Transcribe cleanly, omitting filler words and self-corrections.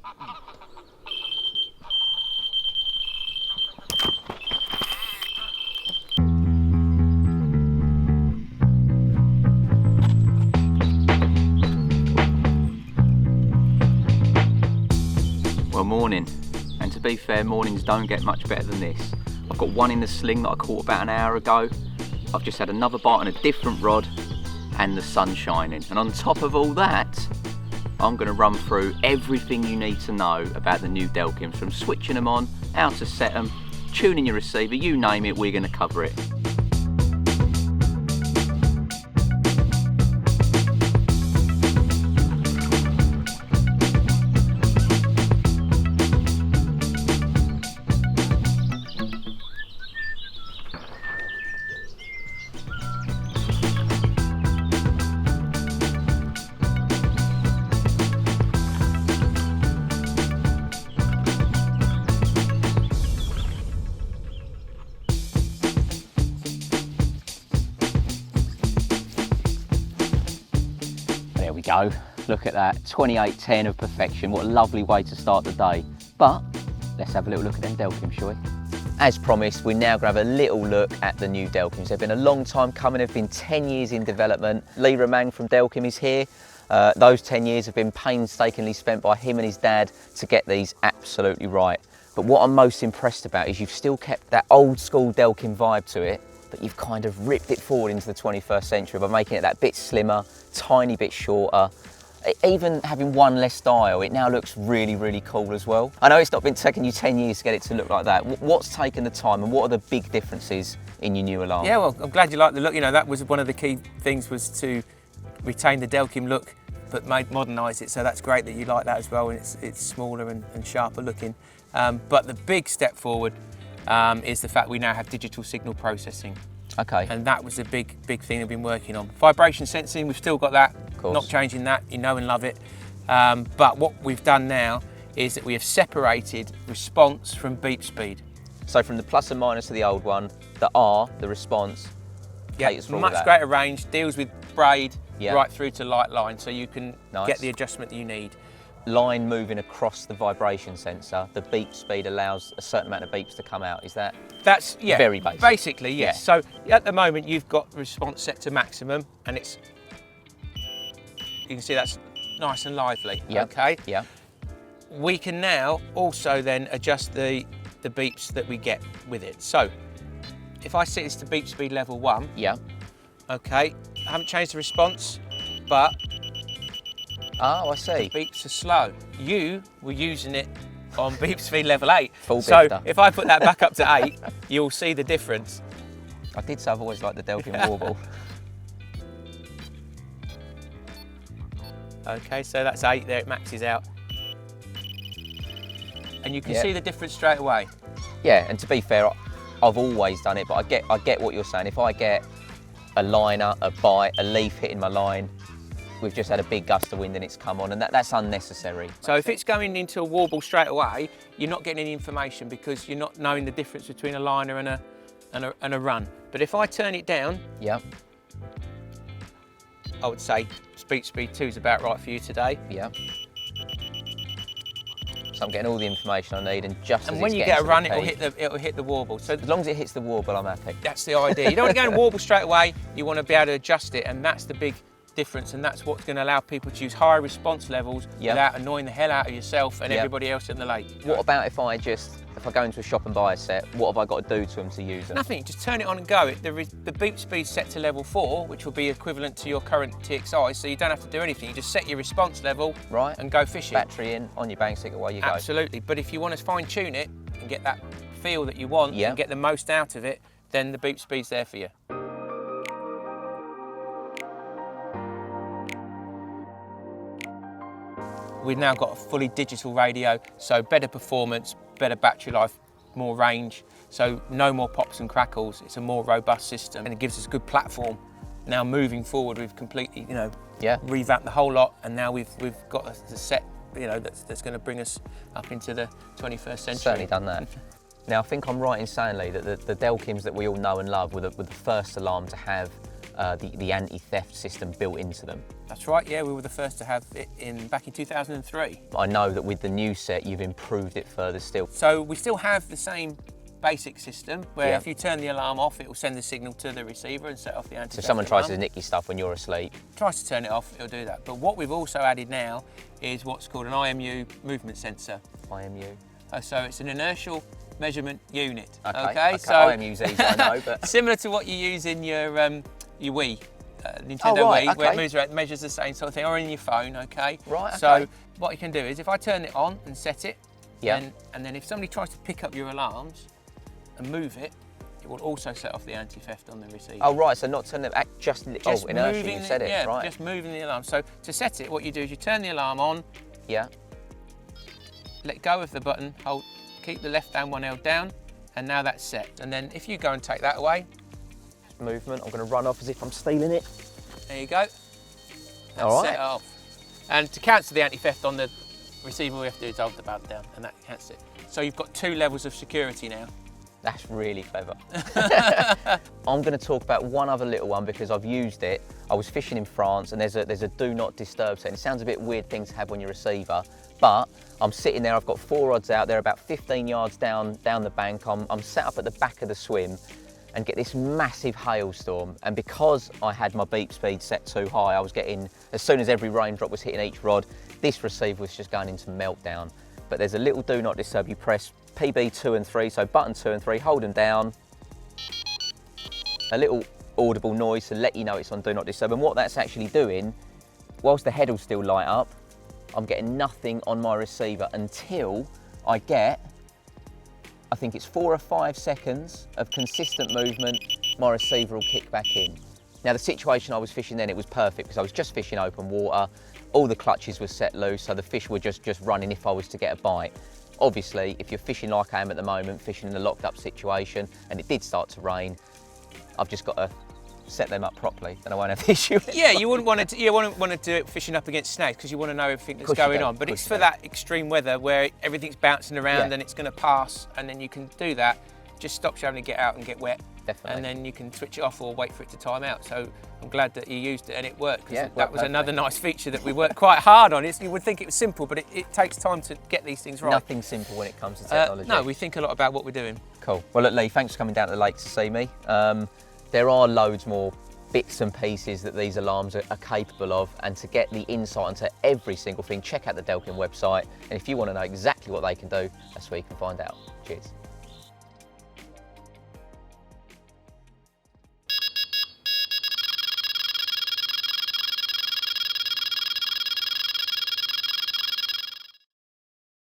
Well, morning, and to be fair, mornings don't get much better than this. I've got one in the sling that I caught about an hour ago. I've just had another bite on a different rod, and the sun's shining. And on top of all that, I'm going to run through everything you need to know about the new Delkims, from switching them on, how to set them, tuning your receiver, you name it, we're going to cover it. There we go, look at that, 2810 of perfection. What a lovely way to start the day. But let's have a little look at them Delkims, shall we? As promised, we're now going to have a little look at the new Delkims. They've been a long time coming, they've been 10 years in development. Lee Romang from Delkim is here. Those 10 years have been painstakingly spent by him and his dad to get these absolutely right. But what I'm most impressed about is you've still kept that old school Delkim vibe to it, but you've kind of ripped it forward into the 21st century by making it that bit slimmer, tiny bit shorter. Even having one less dial, it now looks really, really cool as well. I know it's not been taking you 10 years to get it to look like that. What's taken the time, and what are the big differences in your new alarm? Yeah, well, I'm glad you like the look. You know, that was one of the key things, was to retain the Delkim look, but modernise it. So that's great that you like that as well, and it's smaller and sharper looking. But the big step forward is the fact we now have digital signal processing. Okay. And that was a big thing we've been working on. Vibration sensing, we've still got that, not changing that, you know and love it. But what we've done now is that we have separated response from beep speed. So from the plus and minus of the old one, the R, the response, caters for all much that. greater range, deals with braid Yeah. right through to light line, so you can Nice. get the adjustment that you need. Line moving across the vibration sensor, the beep speed allows a certain amount of beeps to come out. Is that? That's, yeah, very basic. Basically, yes. So at the moment you've got response set to maximum, and it's, you can see that's nice and lively. Yep. Okay. Yeah. We can now also then adjust the beeps that we get with it. So if I set this to beep speed level 1, Yeah. okay, I haven't changed the response, but Oh, I see. beeps are slow. You were using it on beep speed level 8. Full so bifter. if I put that back up to 8, you'll see the difference. I did say I've always liked the Delkim warble. Okay, so that's 8 there, it maxes out. And you can Yeah. see the difference straight away. Yeah, and to be fair, I've always done it, but I get what you're saying. If I get a liner, a bite, a leaf hitting my line, we've just had a big gust of wind and it's come on, and that's unnecessary. So if it's going into a warble straight away, you're not getting any information because you're not knowing the difference between a liner and a run. But if I turn it down, Yeah. I would say speed 2 is about right for you today. Yeah. So I'm getting all the information I need, and just And as when it's you getting get a to run, the peak, it'll hit the warble. So as long as it hits the warble, I'm happy. that's the idea. You don't want to go and warble straight away. You want to be able to adjust it, and that's the big difference. And that's what's going to allow people to use higher response levels without annoying the hell out of yourself and everybody else in the lake. What about if I go into a shop and buy a set, what have I got to do to them to use them? Nothing, just turn it on and go. The beep speed set to level 4, which will be equivalent to your current TXI, so you don't have to do anything. You just set your response level Right. and go fishing. Battery in, on your bang stick, away you go. Absolutely, but if you want to fine tune it and get that feel that you want and get the most out of it, then the beep speed's there for you. We've now got a fully digital radio, so better performance, better battery life, more range, so no more pops and crackles. It's a more robust system, and it gives us a good platform. Now moving forward, we've completely, revamped the whole lot, and now we've got the set, that's going to bring us up into the 21st century. Certainly done that. Now, I think I'm right in saying, Lee, that the Delkims that we all know and love were the first alarm to have the anti-theft system built into them. That's right, yeah, we were the first to have it back in 2003. I know that with the new set, you've improved it further still. So we still have the same basic system where Yeah. if you turn the alarm off, it will send the signal to the receiver and set off the anti-theft So if someone tries to alarm. nick your stuff when you're asleep. Tries to turn it off, it'll do that. But what we've also added now is what's called an IMU movement sensor. IMU. So it's an inertial measurement unit. Okay. So IMU's easy, I know, but similar to what you use in your Wii, Nintendo Oh, right, Wii, where it okay. moves around, measures the same sort of thing, or in your phone, okay? Right, okay. So what you can do is if I turn it on and set it, Yeah. and then if somebody tries to pick up your alarms and move it, it will also set off the anti-theft on the receiver. oh right, so not turn it back, just inertia. moving You said it, yeah, right? just moving the alarm. So to set it, what you do is you turn the alarm on, Yeah. let go of the button, keep the left hand one held down, and now that's set. And then if you go and take that away, Movement. I'm going to run off as if I'm stealing it. there you go. That's All right. set it off. And to cancel the anti-theft on the receiver, all we have to do is hold the button down, and that cancels it. So you've got 2 levels of security now. That's really clever. I'm going to talk about one other little one because I've used it. I was fishing in France and there's a do not disturb setting. It sounds a bit weird thing to have on your receiver, but I'm sitting there, I've got 4 rods out there, about 15 yards down the bank. I'm sat up at the back of the swim and get this massive hailstorm. And because I had my beep speed set too high, I was getting, as soon as every raindrop was hitting each rod, this receiver was just going into meltdown. But there's a little do not disturb. You press PB 2 and 3, so button 2 and 3, hold them down. A little audible noise to let you know it's on do not disturb. And what that's actually doing, whilst the head will still light up, I'm getting nothing on my receiver until I get, I think it's 4 or 5 seconds of consistent movement, my receiver will kick back in. Now the situation I was fishing then, it was perfect because I was just fishing open water, all the clutches were set loose, so the fish were just running if I was to get a bite. Obviously, if you're fishing like I am at the moment, fishing in a locked up situation, and it did start to rain, I've just got to set them up properly, and I won't have the issue. Yeah, you wouldn't want to do it fishing up against snags because you want to know everything that's going on. But it's for that extreme weather where everything's bouncing around and it's going to pass, and then you can do that. Just stops you having to get out and get wet. Definitely. And then you can switch it off or wait for it to time out. So I'm glad that you used it and it worked. 'Cause Yeah, that was another nice feature that we worked quite hard on. You would think it was simple, but it takes time to get these things right. Nothing simple when it comes to technology. No, we think a lot about what we're doing. Cool. Well, look, Lee, thanks for coming down to the lake to see me. There are loads more bits and pieces that these alarms are capable of, and to get the insight into every single thing, check out the Delkim website. And if you want to know exactly what they can do, that's where you can find out. Cheers.